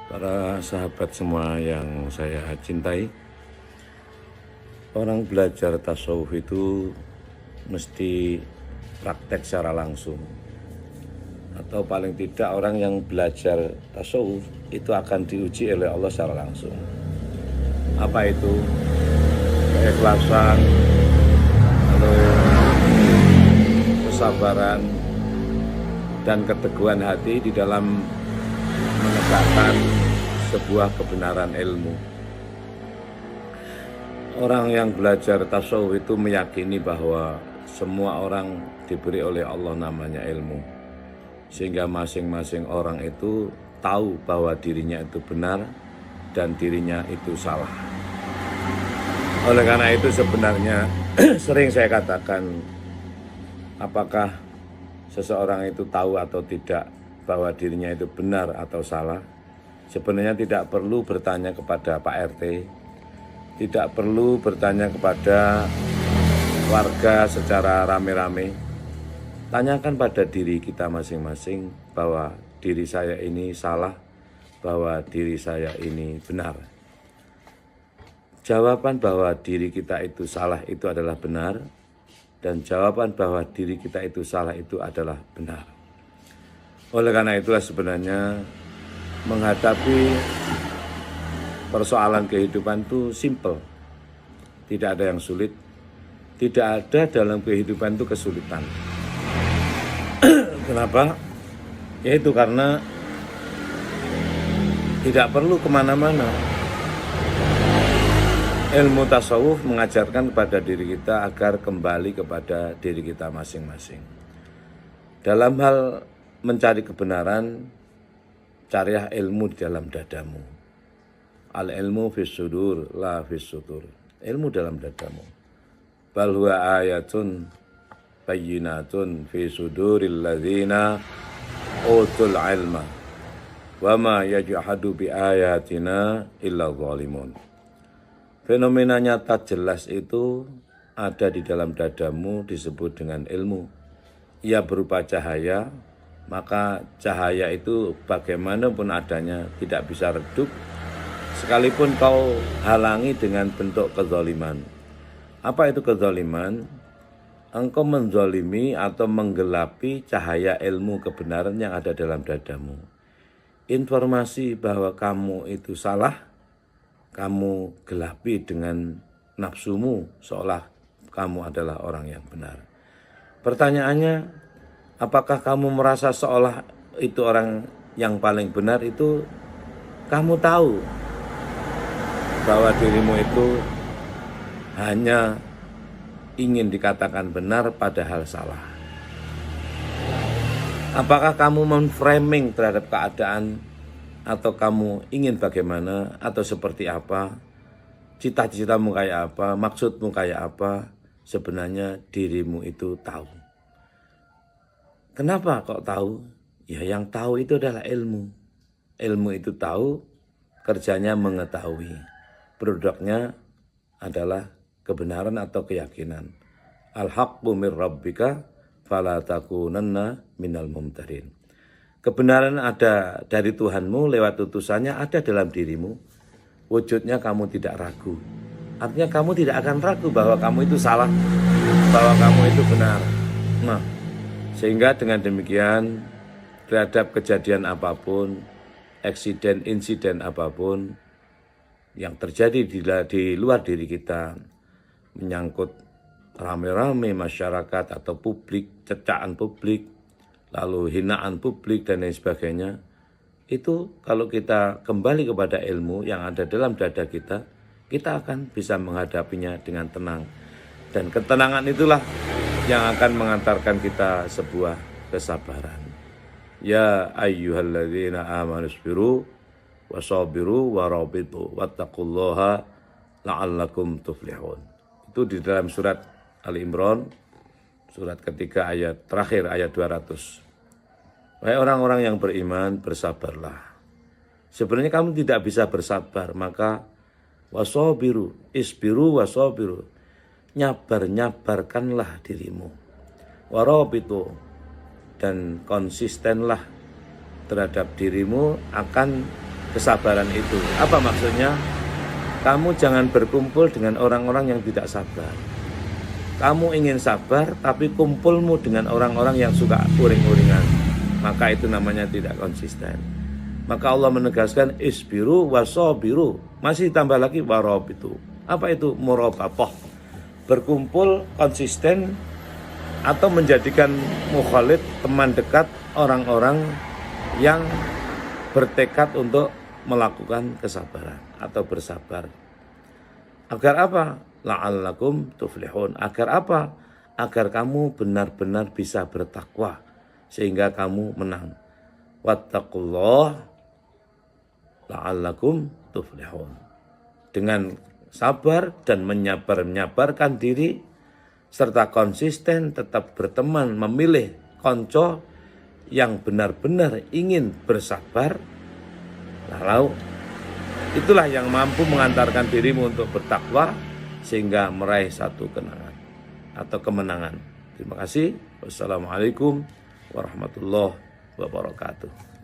Para sahabat semua yang saya cintai, orang belajar tasawuf itu mesti praktek secara langsung. Atau paling tidak orang yang belajar tasawuf itu akan diuji oleh Allah secara langsung. Apa itu? Keikhlasan, lalu kesabaran, dan keteguhan hati di dalam menegakkan sebuah kebenaran ilmu. Orang yang belajar tasawuf itu meyakini bahwa semua orang diberi oleh Allah namanya ilmu, sehingga masing-masing orang itu tahu bahwa dirinya itu benar dan dirinya itu salah. Oleh karena itu sebenarnya sering saya katakan, apakah seseorang itu tahu atau tidak bahwa dirinya itu benar atau salah? Sebenarnya tidak perlu bertanya kepada Pak RT, tidak perlu bertanya kepada warga secara rame-rame. Tanyakan pada diri kita masing-masing bahwa diri saya ini salah, bahwa diri saya ini benar. Jawaban bahwa diri kita itu salah itu adalah benar, dan jawaban bahwa diri kita itu salah itu adalah benar. Oleh karena itulah sebenarnya menghadapi persoalan kehidupan itu simple. Tidak ada yang sulit. Tidak ada dalam kehidupan itu kesulitan. Kenapa? Yaitu karena tidak perlu kemana-mana. Ilmu tasawuf mengajarkan kepada diri kita agar kembali kepada diri kita masing-masing. Dalam hal mencari kebenaran, carilah ilmu di dalam dadamu. Al-ilmu fis sudur, la fis sutur. Ilmu dalam dadamu. Bal huwa ayatun bayyinatun fi suduril ladzina utul ilma. Wa ma yajhadu bi ayatina illa zalimun. Fenomena nyata jelas itu ada di dalam dadamu, disebut dengan ilmu. Ia berupa cahaya, maka cahaya itu bagaimanapun adanya tidak bisa redup, sekalipun kau halangi dengan bentuk kezaliman. Apa itu kezaliman? Engkau menzalimi atau menggelapi cahaya ilmu kebenaran yang ada dalam dadamu. Informasi bahwa kamu itu salah, kamu gelapi dengan nafsumu seolah kamu adalah orang yang benar. Pertanyaannya, apakah kamu merasa seolah itu orang yang paling benar? Itu kamu tahu bahwa dirimu itu hanya ingin dikatakan benar padahal salah. Apakah kamu memframing terhadap keadaan, atau kamu ingin bagaimana, atau seperti apa, cita-citamu kayak apa, maksudmu kayak apa? Sebenarnya dirimu itu tahu. Kenapa kok tahu? Ya yang tahu itu adalah ilmu. Ilmu itu tahu, kerjanya mengetahui. Produknya adalah kebenaran atau keyakinan. Al-haqqu mir rabbika fala takunanna minal mumtarin. Kebenaran ada dari Tuhanmu lewat utusannya, ada dalam dirimu. Wujudnya kamu tidak ragu. Artinya kamu tidak akan ragu bahwa kamu itu salah, bahwa kamu itu benar. Nah, sehingga dengan demikian terhadap kejadian apapun, insiden apapun yang terjadi di luar diri kita, menyangkut rame-rame masyarakat atau publik, cecaan publik, lalu hinaan publik dan lain sebagainya, itu kalau kita kembali kepada ilmu yang ada dalam dada kita, kita akan bisa menghadapinya dengan tenang. Dan ketenangan itulah yang akan mengantarkan kita sebuah kesabaran. Ya ayyuhalladzina amanu sabiru wasabiru warabitu wattaqullaha la'allakum tuflihun. Itu di dalam surat Ali Imran, surat ketiga ayat terakhir, ayat 200. Wahai orang-orang yang beriman, bersabarlah. Sebenarnya kamu tidak bisa bersabar, maka wasabiru, isbiru wasabiru. Nyabarkanlah dirimu. Warabitu, dan konsistenlah terhadap dirimu akan kesabaran itu. Apa maksudnya? Kamu jangan berkumpul dengan orang-orang yang tidak sabar. Kamu ingin sabar, tapi kumpulmu dengan orang-orang yang suka uring-uringan. Maka itu namanya tidak konsisten. Maka Allah menegaskan isbiru wasobiru. Masih tambah lagi warobitu. Apa itu? Murabatoh. Berkumpul konsisten atau menjadikan mukhalid, teman dekat, orang-orang yang bertekad untuk melakukan kesabaran atau bersabar. Agar apa? La'allakum tuflihun. Agar apa? Agar kamu benar-benar bisa bertakwa sehingga kamu menang. Wattaqullah la'allakum tuflihun. Dengan sabar dan menyabarkan diri serta konsisten tetap berteman, memilih konco yang benar-benar ingin bersabar, lalu itulah yang mampu mengantarkan dirimu untuk bertakwa sehingga meraih satu kenangan atau kemenangan. Terima kasih. Wassalamualaikum warahmatullahi wabarakatuh.